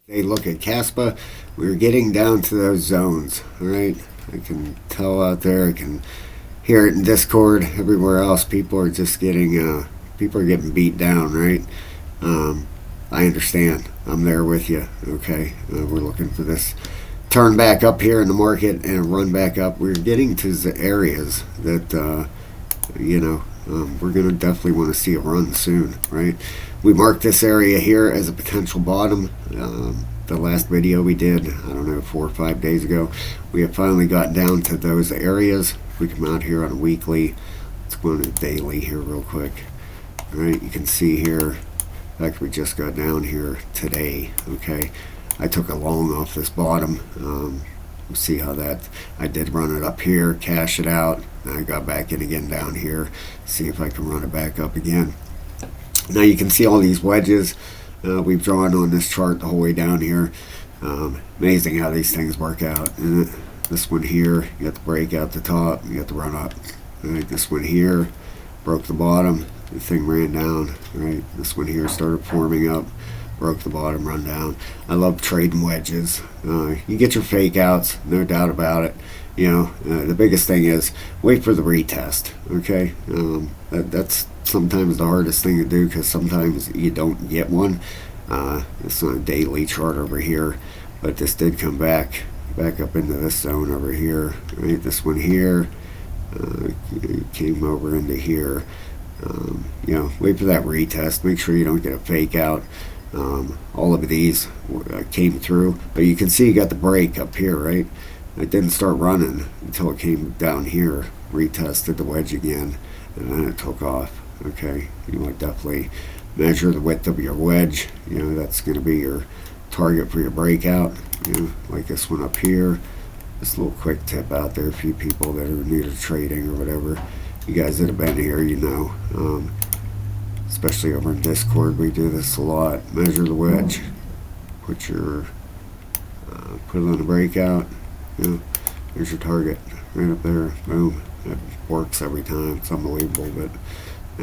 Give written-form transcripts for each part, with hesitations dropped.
They look at Kaspa. We're getting down to those zones, all right? I can tell out there. I can hear it in Discord. Everywhere else, people are just people are getting beat down, right? I understand. I'm there with you. Okay, we're looking for this turn back up here in the market and run back up. We're getting to the areas that we're going to definitely want to see a run soon, right? We marked this area here as a potential bottom. The last video we did, I don't know, 4 or 5 days ago, we have finally got down to those areas. We come out here on a weekly. Let's go on a daily here real quick. All right, you can see here, in fact, we just got down here today, okay? I took a long off this bottom. See how that, I did run it up here, cash it out, and I got back in again down here, see if I can run it back up again. Now you can see all these wedges we've drawn on this chart the whole way down here. Amazing how these things work out. And this one here, you got the break out the top, you got the run up. Right, this one here broke the bottom, the thing ran down. Right, this one here started forming up, broke the bottom, run down. I love trading wedges. You get your fake outs, no doubt about it. The biggest thing is wait for the retest. Okay, that's sometimes the hardest thing to do because sometimes you don't get one. It's on a daily chart over here, but this did come back up into this zone over here. Right, this one here came over into here. Wait for that retest. Make sure you don't get a fake out. All of these came through, but you can see you got the break up here, right? It didn't start running until it came down here, retested the wedge again, and then it took off. Okay, you want to definitely measure the width of your wedge. That's going to be your target for your breakout. Like this one up here. Just a little quick tip out there for you people that are new to trading or whatever. You guys that have been here, especially over in Discord, we do this a lot. Measure the wedge, put it on the breakout. There's your target right up there. Boom. It works every time. It's unbelievable, but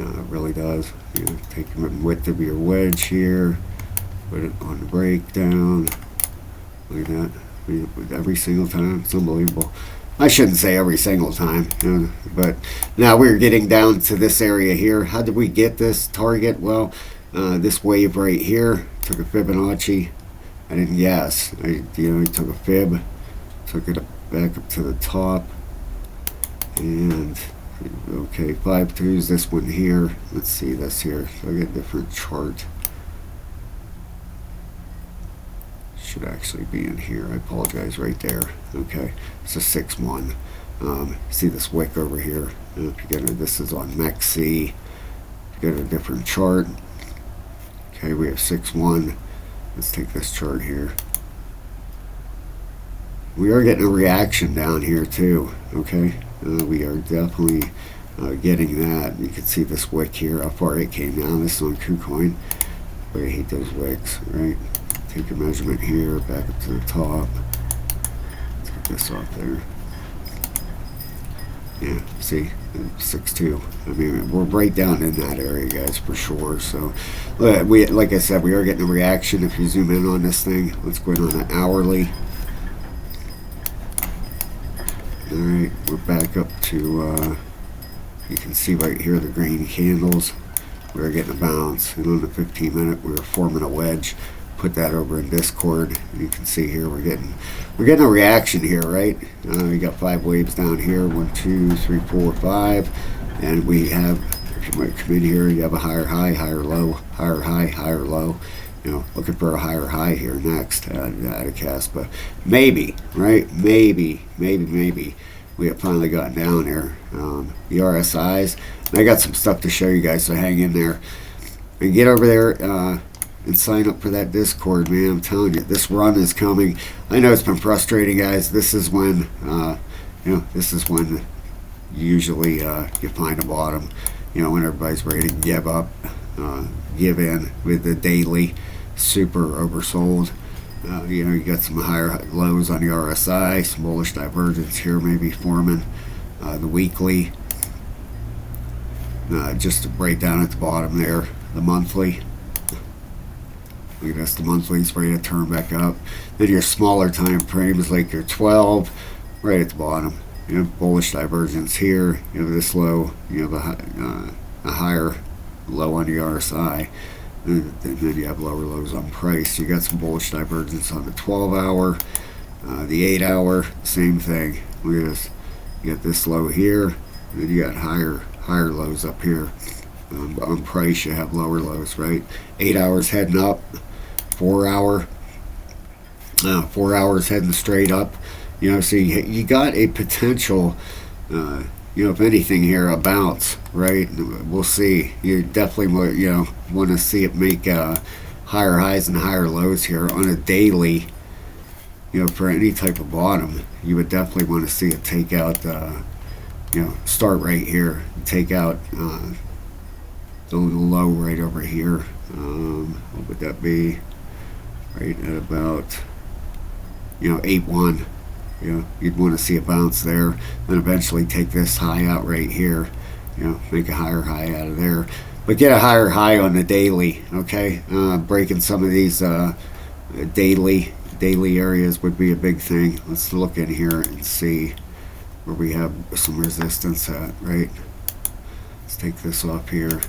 it really does. Take the width of your wedge here, put it on the breakdown, like that. Every single time. It's unbelievable. I shouldn't say every single time, but now we're getting down to this area here. How did we get this target? Well, this wave right here took a Fibonacci. I didn't guess. I took a fib, took it back up to the top, and okay, 5-2s. This one here. Let's see this here. So I get a different chart. Should actually be in here. I apologize. Right there. Okay, it's a 6-1. See this wick over here. If you get this is on MEXC. Get a different chart. Okay, we have 6-1. Let's take this chart here. We are getting a reaction down here too. Okay, we are definitely getting that. You can see this wick here. How far it came down. This is on KuCoin. But I hate those wicks. Right. Take your measurement here, back up to the top. Let's get this off there. Yeah, see, 6-2. I mean, we're right down in that area, guys, for sure. So, like I said, we are getting a reaction. If you zoom in on this thing, let's go in on an hourly. All right, we're back up to. You can see right here the green candles. We're getting a bounce, and on the 15-minute, we were forming a wedge. Put that over in Discord. You can see here we're getting a reaction here, right? We got 5 waves down here. 1, 2, 3, 4, 5, and we have. If you might come in here, you have a higher high, higher low, higher high, higher low. Looking for a higher high here next out of Kaspa. Maybe, right? Maybe. We have finally gotten down here. The RSIs. And I got some stuff to show you guys, so hang in there and get over there. And sign up for that Discord, man. I'm telling you, this run is coming. I know it's been frustrating, guys. This is when, usually you find a bottom. When everybody's ready to give up, give in with the daily, super oversold. You got some higher lows on the RSI, some bullish divergence here, maybe forming the weekly. Just to break down at the bottom there, the monthly. Look at this, the monthly's ready to turn back up. Then your smaller time frames like your 12, right at the bottom. You have bullish divergence here. You have this low. You have a higher low on the RSI. And then you have lower lows on price. You got some bullish divergence on the 12-hour. The 8-hour, same thing. Look at this. You got this low here. And then you got higher lows up here. On price, you have lower lows, right? 8 hours heading up. 4 hour. 4 hours heading straight up. You know, so you got a potential, you know, if anything here, a bounce, right? We'll see. You definitely, you know, want to see it make higher highs and higher lows here on a daily. You know, for any type of bottom, you would definitely want to see it take out, you know, start right here, take out the low right over here. What would that be? Right at about, you know, 8-1. You know, you'd want to see a bounce there, then eventually take this high out right here. You know, make a higher high out of there, but get a higher high on the daily. Okay, breaking some of these daily areas would be a big thing. Let's look in here and see where we have some resistance at. Right. Let's take this off here.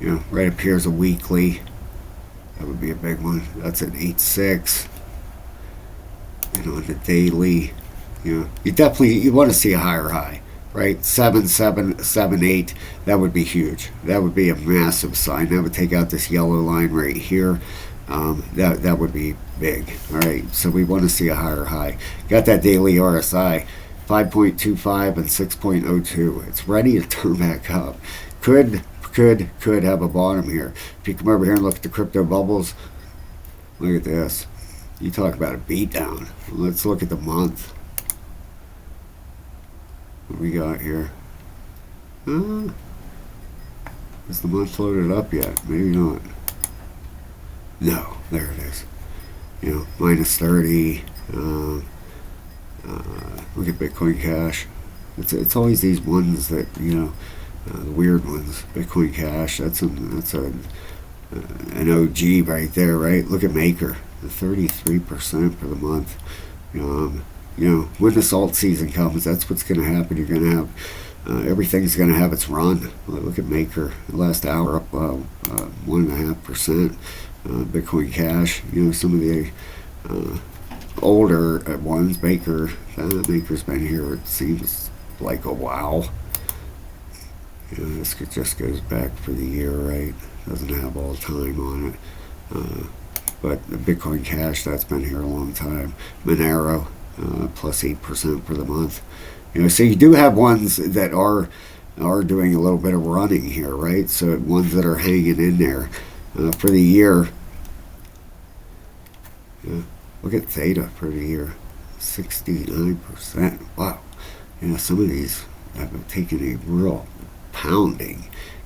You know, right up here is a weekly. That would be a big one. That's an 8.6. You know, on the daily, you know, you want to see a higher high, right? 7.8. That would be huge. That would be a massive sign. That would take out this yellow line right here. That would be big. All right, so we want to see a higher high. Got that daily RSI, 5.25 and 6.02. It's ready to turn back up. Could have a bottom here. If you come over here and look at the crypto bubbles, look at this. You talk about a beatdown. Let's look at the month. What we got here? Is the month loaded up yet? Maybe not. No, there it is. You know, minus 30. Look at Bitcoin Cash. It's always these ones that, you know, the weird ones. Bitcoin Cash. That's an OG right there, right? Look at Maker. 33% for the month. You know, when this alt season comes, that's what's going to happen. You're going to have everything's going to have its run. Look at Maker, the last hour up 1.5%. Bitcoin Cash. You know, some of the older ones. Maker's been here. It seems like a while. You know, this just goes back for the year, right? Doesn't have all time on it. But the Bitcoin Cash, that's been here a long time. Monero, plus 8% for the month. You know, so you do have ones that are doing a little bit of running here, right? So ones that are hanging in there for the year. Look at Theta for the year, 69%. Wow. You know, some of these have taken a real pounding.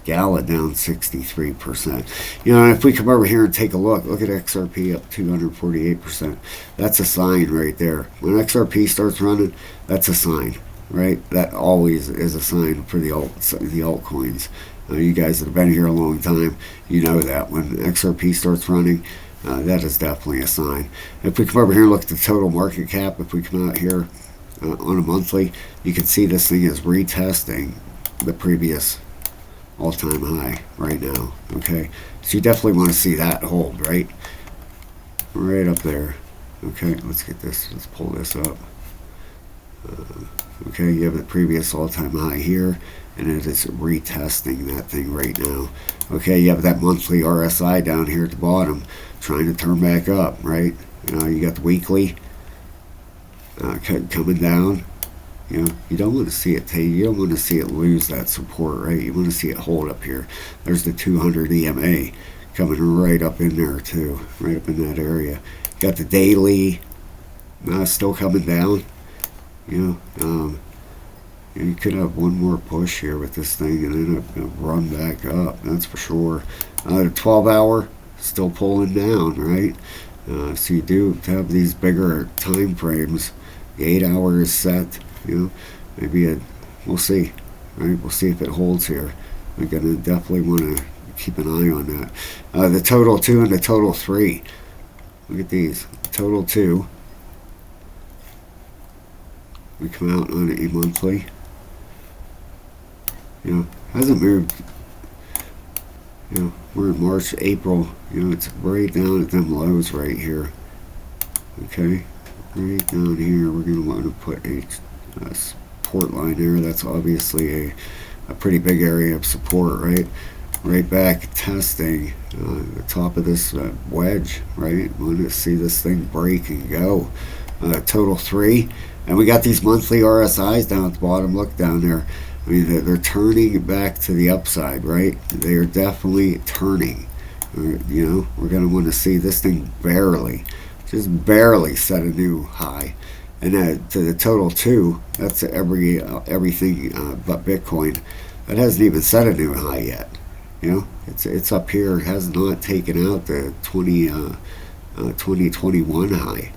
Gala down 63%. You know, and if we come over here and take a look at XRP up 248%. That's a sign right there. When XRP starts running, that's a sign, right? That always is a sign for the altcoins. You guys that have been here a long time, you know that when XRP starts running, that is definitely a sign. If we come over here and look at the total market cap, if we come out here on a monthly, you can see this thing is retesting the previous all-time high right now. Okay, so you definitely want to see that hold right up there. Okay, let's get this, let's pull this up. Okay, you have the previous all-time high here, and it is retesting that thing right now. Okay, you have that monthly RSI down here at the bottom trying to turn back up, right? You know, you got the weekly coming down. You know, you don't want to see it you don't want to see it lose that support, right? You want to see it hold up here. There's the 200 EMA coming right up in there too, right up in that area. You got the daily still coming down. You know, you could have one more push here with this thing and then run back up, that's for sure. The 12-hour still pulling down, right? So you do have these bigger time frames. The 8-hour is set. You know, maybe we'll see, right? We'll see if it holds here. We're gonna definitely want to keep an eye on that. The total 2 and the total 3. Look at these. Total 2. We come out on a monthly. You know, hasn't moved. You know, we're in March, April. You know, it's right down at them lows right here. Okay, right down here. We're going to want to put a support line there. That's obviously a pretty big area of support, right? Right back testing the top of this wedge, right? We want to see this thing break and go. Total 3. And we got these monthly RSIs down at the bottom. Look down there. I mean, they're turning back to the upside, right? They are definitely turning. You know, we're going to want to see this thing just barely set a new high. And to the total 2, that's everything but Bitcoin. That hasn't even set a new high yet. You know, it's up here. It has not taken out the 2021 high.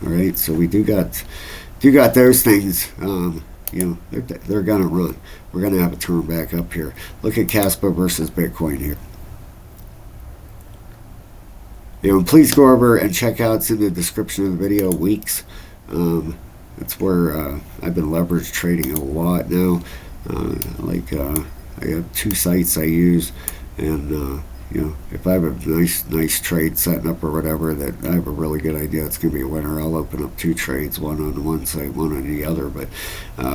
All right, so we do got those things. You know, they're going to run. We're going to have a turn back up here. Look at Kaspa versus Bitcoin here. You know, please go over and check out, it's in the description of the video, Weeks. That's where I've been leverage trading a lot now. I have 2 sites I use, and you know, if I have a nice trade setting up or whatever that I have a really good idea it's going to be a winner, I'll open up 2 trades, one on one site, one on the other. But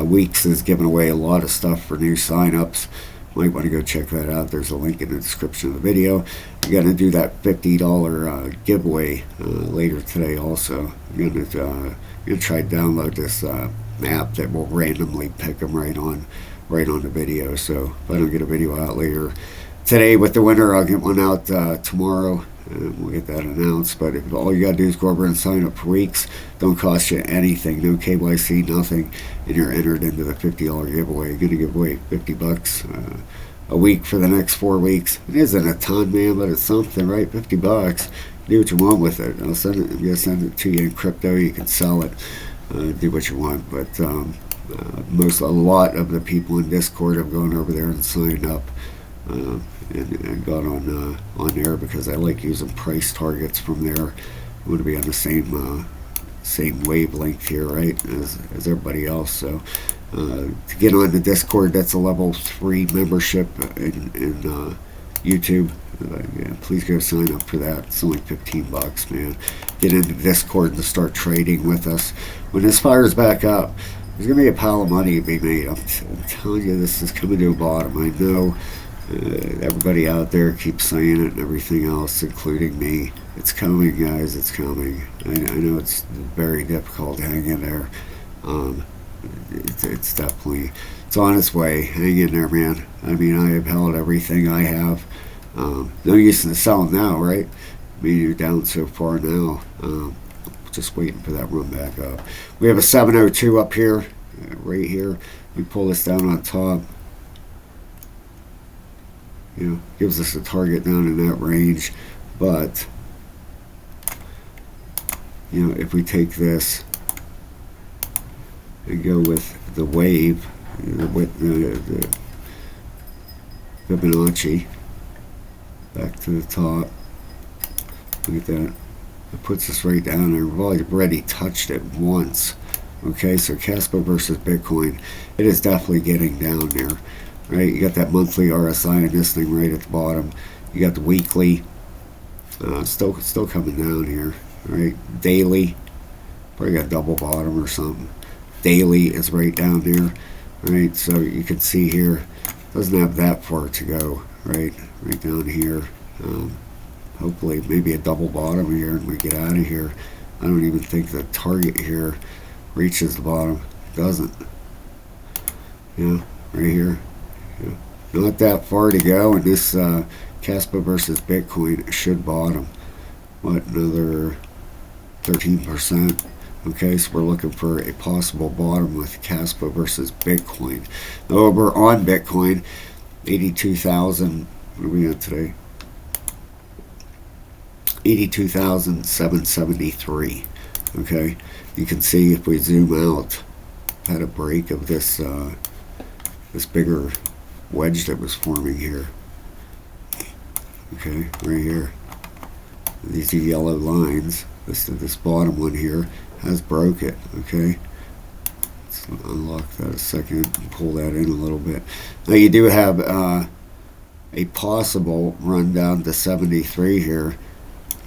Weeks is giving away a lot of stuff for new signups. Might want to go check that out. There's a link in the description of the video. I'm going to do that $50 giveaway later today also. I'm going to try to download this app that will randomly pick them right on the video. So if I don't get a video out later today with the winner, I'll get one out tomorrow, and we'll get that announced. But if all you got to do is go over and sign up for Weeks, don't cost you anything, no KYC, nothing, and you're entered into the $50 giveaway. You're going to give away $50 a week for the next 4 weeks. It isn't a ton, man, but it's something, right? $50. Do what you want with it. I'm going to send it to you in crypto. You can sell it, do what you want. But a lot of the people in Discord have gone over there and signed up. And got on there because I like using price targets from there. I want to be on the same wavelength here, right, as everybody else. So to get on the Discord, that's a level 3 membership in YouTube. Yeah, please go sign up for that. It's only $15, man. Get into Discord and start trading with us. When this fires back up, there's gonna be a pile of money to be made. I'm telling you, this is coming to a bottom. I know. Everybody out there keeps saying it and everything else, including me. It's coming, guys. It's coming. I know it's very difficult to hang in there. It's definitely, it's on its way. Hang in there, man. I mean, I have held everything I have. No use in selling now, right? I mean, you're down so far now. Just waiting for that run back up. We have a 702 up here, right here. We pull this down on top. You know, gives us a target down in that range. But you know, if we take this and go with the wave, with the Fibonacci back to the top, look at that. It puts us right down there. We've already touched it once. Okay, so Kaspa versus Bitcoin, it is definitely getting down there. Right, you got that monthly RSI in this thing right at the bottom. You got the weekly, still coming down here. Right, daily, probably got double bottom or something. Daily is right down there. Right, so you can see here, doesn't have that far to go. Right down here. Hopefully, maybe a double bottom here, and we get out of here. I don't even think the target here reaches the bottom. It doesn't. Yeah, right here. Yeah. Not that far to go, and this Kaspa versus Bitcoin should bottom. What, another 13%? Okay, so we're looking for a possible bottom with Kaspa versus Bitcoin. Over on Bitcoin, 82,000. What are we at today? 82,773. Okay, you can see if we zoom out, had a break of this this bigger wedge that was forming here. Okay, right here. These are yellow lines. This bottom one here has broke it. Okay, let's unlock that a second and pull that in a little bit. Now you do have a possible run down to 73 here.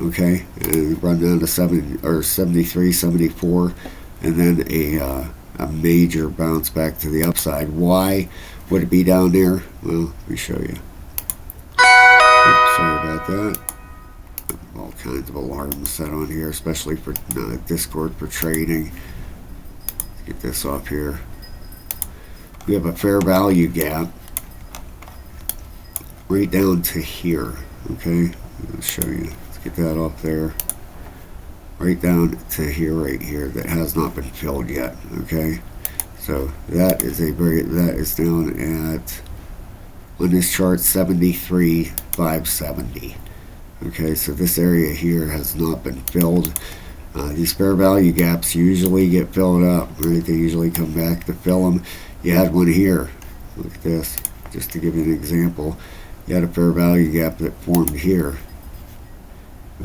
Okay, and run down to 73, 74, and then a major bounce back to the upside. Why would it be down there? Well, let me show you. Oops, sorry about that. All kinds of alarms set on here, especially for Discord for trading. Let's get this off here. We have a fair value gap right down to here. Okay, I'll show you. Let's get that off there. Right down to here, right here, that has not been filled yet. Okay, so that is down at, on this chart, 73,570. Okay, so this area here has not been filled. These fair value gaps usually get filled up, right? They usually come back to fill them. You had one here. Look at this, just to give you an example. You had a fair value gap that formed here.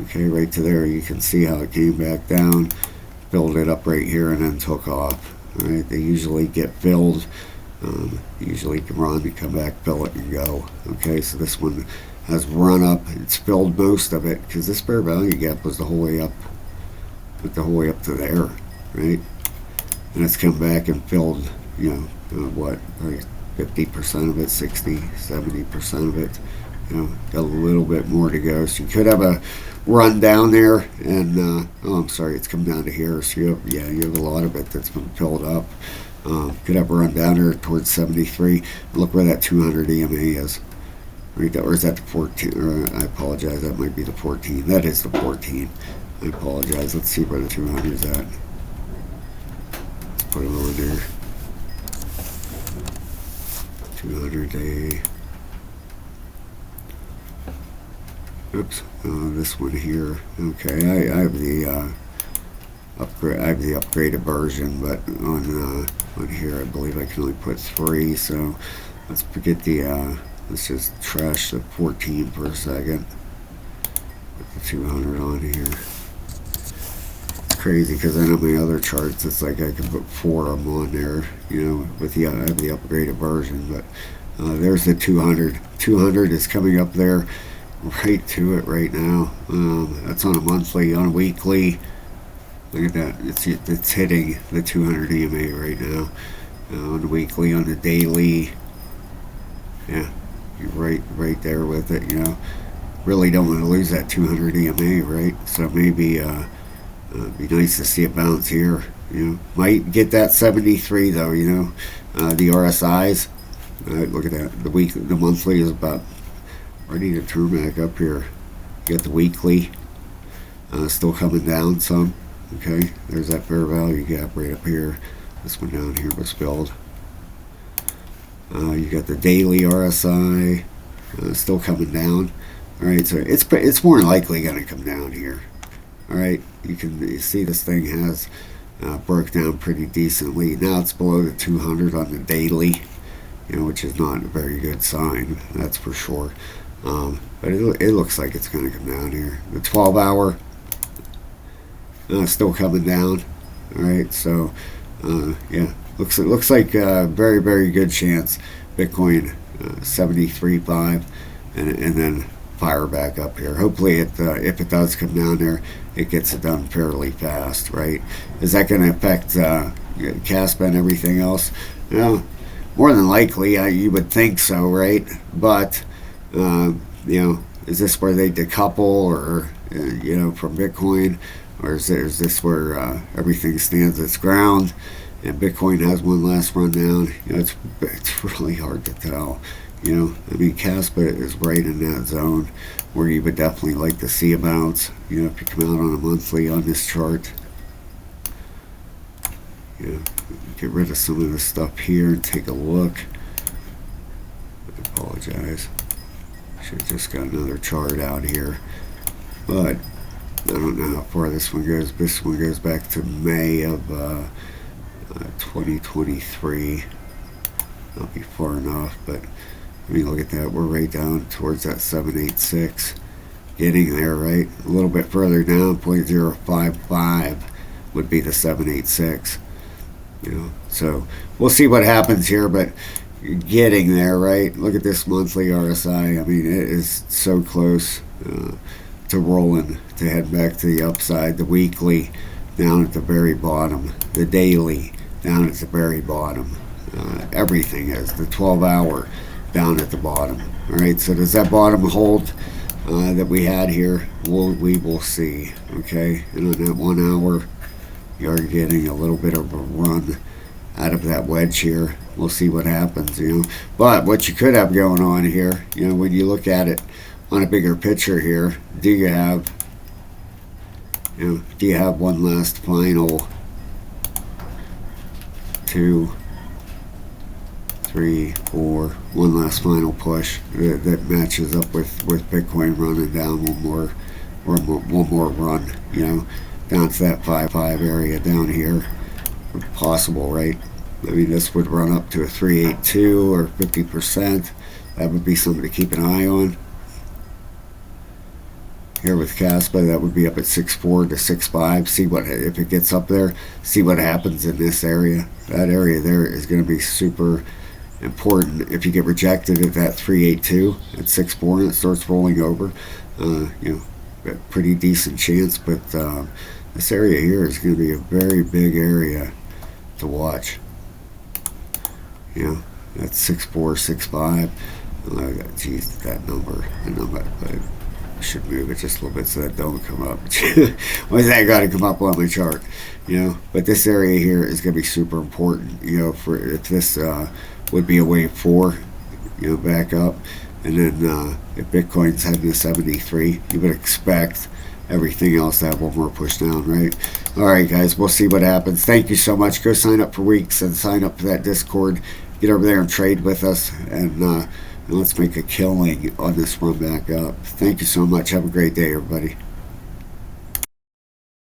Okay, right to there. You can see how it came back down, filled it up right here, and then took off. All right, they usually get filled. Usually can run and come back, fill it, and go. Okay, so this one has run up. It's filled most of it because this fair value gap was the whole way up, the whole way up to there, right? And it's come back and filled, you know, what, like 50% of it, 60, 70% of it. You know, got a little bit more to go. So you could have a run down there, and oh, I'm sorry, it's come down to here. So you have, you have a lot of it that's been filled up. Could have a run down there towards 73. Look where that 200 EMA is. Right there, or is that the 14? Or I apologize, that might be the 14. That is the 14. I apologize. Let's see where the 200 is at. Let's put it over there. 200 day. Oops, this one here. Okay, I have the upgrade. I have the upgraded version, but on here, I believe I can only put 3. So let's forget the. Let's just trash the 14 for a second. Put the 200 on here. It's crazy because then on my other charts, it's like I can put 4 of them on there. You know, with the I have the upgraded version, but there's the 200. 200 is coming up there. Right to it right now. That's on a monthly, on a weekly. Look at that. It's hitting the 200 EMA right now. On the weekly, on the daily. Yeah, you're right there with it. You know, really don't want to lose that 200 EMA, right? So maybe it'd be nice to see a bounce here. You know, might get that 73 though. You know, the RSIs. Look at that. The monthly is about ready to turn back up here. You got the weekly still coming down some. Okay, there's that fair value gap right up here. This one down here was filled. You got the daily RSI still coming down. All right, so it's more likely going to come down here. All right, you see this thing has broke down pretty decently. Now it's below the 200 on the daily, you know, which is not a very good sign. That's for sure. But it looks like it's going to come down here. The 12-hour still coming down. All right, so yeah, looks like a very, very good chance Bitcoin 73.5 and then fire back up here. Hopefully, if it does come down there, it gets it done fairly fast. Right? Is that going to affect Kaspa and everything else? You know, more than likely, you would think so, right? But you know, is this where they decouple, or you know, from Bitcoin, or is this where everything stands its ground and Bitcoin has one last run down? You know, it's really hard to tell. You know, I mean, Kaspa is right in that zone where you would definitely like to see a bounce. You know, if you come out on a monthly on this chart, you know, get rid of some of this stuff here and take a look. I apologize. Should have just got another chart out here, but I don't know how far this one goes. This one goes back to May of 2023. Not be far enough, but I mean, look at that. We're right down towards that 786. Getting there, right? A little bit further down, 0.055 would be the 786. You know, so we'll see what happens here, but getting there, right? Look at this monthly RSI. I mean, it is so close to rolling, to head back to the upside. The weekly down at the very bottom. The daily down at the very bottom. Everything is. The 12-hour down at the bottom. All right, so does that bottom hold that we had here? We will see. Okay, and on that 1 hour, you are getting a little bit of a run out of that wedge here. We'll see what happens, you know. But what you could have going on here, you know, when you look at it on a bigger picture here, do you have one last final 2, 3, 4, one last final push that matches up with Bitcoin running down one more run, you know, down to that 5.5 area down here, possible, right? I mean, this would run up to a 382 or 50%. That would be something to keep an eye on. Here with Kaspa, that would be up at 6.4 to 6.5. See what, if it gets up there, see what happens in this area. That area there is going to be super important. If you get rejected at that 382 at 6.4 and it starts rolling over, you know, a pretty decent chance. But this area here is going to be a very big area to watch. You know, that's 6.4, 6.5. Geez, that number. I should move it just a little bit so that don't come up. Why's that got to come up on my chart? You know, but this area here is going to be super important. You know, for if this would be a wave 4, you know, back up, and then if Bitcoin's heading to 73, you would expect everything else to have one more push down, right? All right, guys, we'll see what happens. Thank you so much. Go sign up for Weeks and sign up for that Discord. Get over there and trade with us, and let's make a killing on this run back up. Thank you so much. Have a great day, everybody.